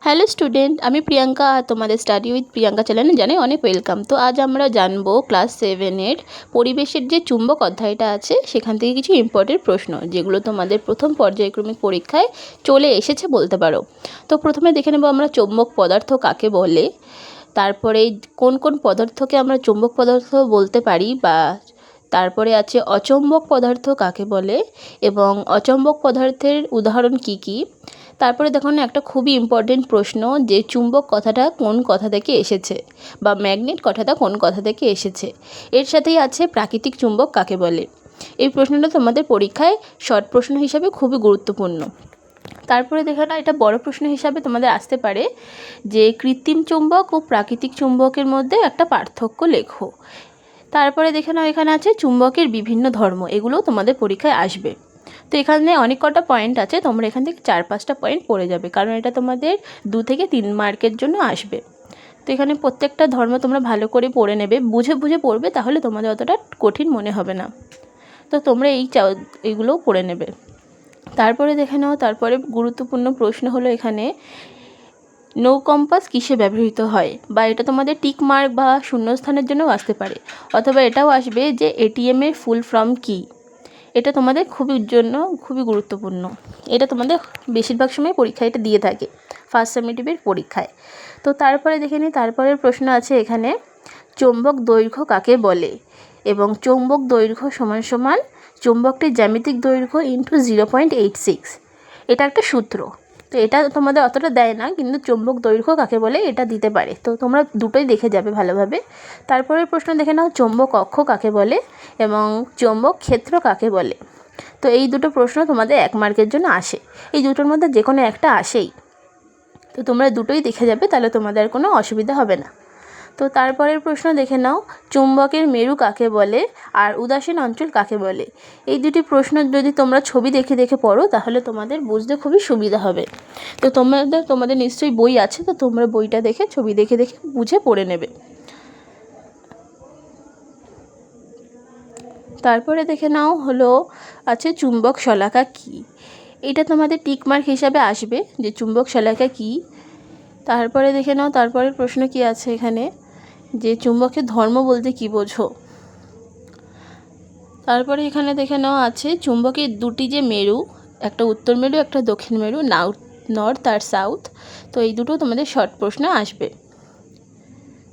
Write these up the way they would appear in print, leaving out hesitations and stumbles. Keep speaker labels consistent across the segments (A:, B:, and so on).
A: Hello student, আমি প্রিয়াঙ্কা আর তোমাদের study with Priyanka চ্যানেলে জানাই অনেক ওয়েলকাম। তো আজ আমরা জানবো ক্লাস 7-এর পরিবেশের যে চুম্বক অধ্যায়টা আছে সেখান থেকে কিছু ইম্পর্টেন্ট প্রশ্ন যেগুলো তোমাদের প্রথম পর্যায়ক্রমিক পরীক্ষায় চলে এসেছে বলতে পারো। তো প্রথমে দেখে নেব আমরা চৌম্বক পদার্থ কাকে বলে, তারপরে কোন কোন পদার্থকে আমরা চৌম্বক পদার্থ বলতে পারি, বা তারপরে আছে অচৌম্বক পদার্থ কাকে বলে এবং অচৌম্বক পদার্থের উদাহরণ কি কি। তারপরে দেখুন একটা খুবই ইম্পর্টেন্ট প্রশ্ন যে চুম্বক কথাটা কোন কথা থেকে এসেছে বা ম্যাগনেট কথাটা কোন কথা থেকে এসেছে। এর সাথেই আছে প্রাকৃতিক চুম্বক কাকে বলে। এই প্রশ্নটা তোমাদের পরীক্ষায় শর্ট প্রশ্ন হিসাবে খুবই গুরুত্বপূর্ণ। তারপরে দেখো না, এটা বড় প্রশ্ন হিসাবে তোমাদের আসতে পারে যে কৃত্রিম চুম্বক ও প্রাকৃতিক চুম্বকের মধ্যে একটা পার্থক্য লেখো। তারপরে দেখে নাও এখানে আছে চুম্বকের বিভিন্ন ধর্ম, এগুলোও তোমাদের পরীক্ষায় আসবে। তো এখানে অনেক কটা পয়েন্ট আছে, তোমরা এখান থেকে 4-5টা পয়েন্ট পড়ে যাবে, কারণ এটা তোমাদের 2 থেকে 3 মার্কের জন্য আসবে। তো এখানে প্রত্যেকটা ধর্ম তোমরা ভালো করে পড়ে নেবে, বুঝে বুঝে পড়বে, তাহলে তোমাদের অতটা কঠিন মনে হবে না। তো তোমরা এইগুলোও পড়ে নেবে। তারপরে দেখে নাও, তারপরে গুরুত্বপূর্ণ প্রশ্ন হলো এখানে নো কম্পাস কিসে ব্যবহৃত হয়, বা এটা তোমাদের টিক মার্ক বা শূন্যস্থানের জন্যও আসতে পারে, অথবা এটাও আসবে যে এটিএম এর ফুল ফর্ম কী। এটা তোমাদের খুবই গুরুত্বপূর্ণ। এটা তোমাদের বেশিরভাগ সময় পরীক্ষায় এটা দিয়ে থাকে ফার্স্ট সামেটিভের পরীক্ষায়। তো তারপরে দেখে নিই, তারপরের প্রশ্ন আছে এখানে চৌম্বক দৈর্ঘ্য কাকে বলে, এবং চৌম্বক দৈর্ঘ্য সমান সমান চৌম্বকটির জ্যামিতিক দৈর্ঘ্য ইন্টু 0.86। এটা একটা সূত্র। তো এটা তোমাদের অতটা দেয় না, কিন্তু চৌম্বক দৈর্ঘ্য কাকে বলে এটা দিতে পারে, তো তোমরা দুটোই দেখে যাবে ভালোভাবে। তারপরের প্রশ্ন দেখে নাও চৌম্বক অক্ষ কাকে বলে এবং চৌম্বক ক্ষেত্র কাকে বলে। তো এই দুটো প্রশ্ন তোমাদের 1 মার্কের জন্য আসে, এই দুটোর মধ্যে যে কোনো একটা আসেই। তো তোমরা দুটোই দেখে যাবে, তাহলে তোমাদের কোনো অসুবিধা হবে না। তো তারপরের প্রশ্ন দেখে নাও চুম্বকের মেরু কাকে বলে আর উদাসীন অঞ্চল কাকে বলে। এই দুটি প্রশ্ন যদি তোমরা ছবি দেখে দেখে পড়ো তাহলে তোমাদের বুঝতে খুবই সুবিধা হবে। তো তোমাদের নিশ্চয়ই বই আছে, তো তোমরা বইটা দেখে ছবি দেখে দেখে বুঝে পড়ে নেবে। তারপরে দেখে নাও হলো আছে চুম্বক শলাকা কী। এটা তোমাদের টিক মার্ক হিসাবে আসবে যে চুম্বক শলাকা কী। তারপরে দেখে নাও তারপরের প্রশ্ন কি আছে এখানে, যে চুম্বকের ধর্ম বলতে কী বোঝো। তারপরে এখানে দেখে নাও আছে চুম্বকের দুটি যে মেরু, একটা উত্তর মেরু একটা দক্ষিণ মেরু, নর্থ আর সাউথ। তো এই দুটো তোমাদের শর্ট প্রশ্ন আসবে,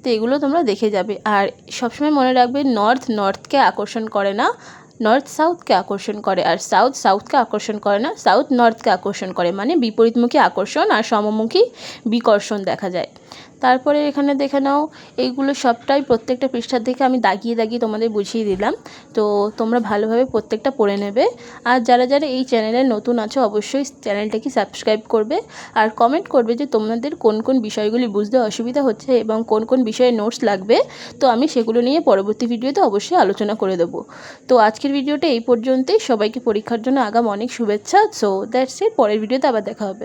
A: তো এগুলো তোমরা দেখে যাবে। আর সবসময় মনে রাখবে নর্থকে আকর্ষণ করে না, নর্থ সাউথকে আকর্ষণ করে, আর সাউথ সাউথকে আকর্ষণ করে না, সাউথ নর্থকে আকর্ষণ করে, মানে বিপরীতমুখী আকর্ষণ আর সমমুখী বিকর্ষণ দেখা যায়। তারপরে এখানে দেখে নাও এইগুলো সবটাই প্রত্যেকটা পৃষ্ঠার দিকে আমি দাগিয়ে দাগিয়ে তোমাদের বুঝিয়ে দিলাম, তো তোমরা ভালোভাবে প্রত্যেকটা পড়ে নেবে। আর যারা যারা এই চ্যানেলে নতুন আছো অবশ্যই চ্যানেলটাকে সাবস্ক্রাইব করবে আর কমেন্ট করবে যে তোমাদের কোন কোন বিষয়গুলি বুঝতে অসুবিধা হচ্ছে এবং কোন কোন বিষয়ে নোটস লাগবে, তো আমি সেগুলো নিয়ে পরবর্তী ভিডিওতে অবশ্যই আলোচনা করে দেবো। তো আজকের ভিডিওটা এই পর্যন্তই। সবাইকে পরীক্ষার জন্য আগাম অনেক শুভেচ্ছা। সো দ্যাটস ইট, পরের ভিডিওতে আবার দেখা হবে।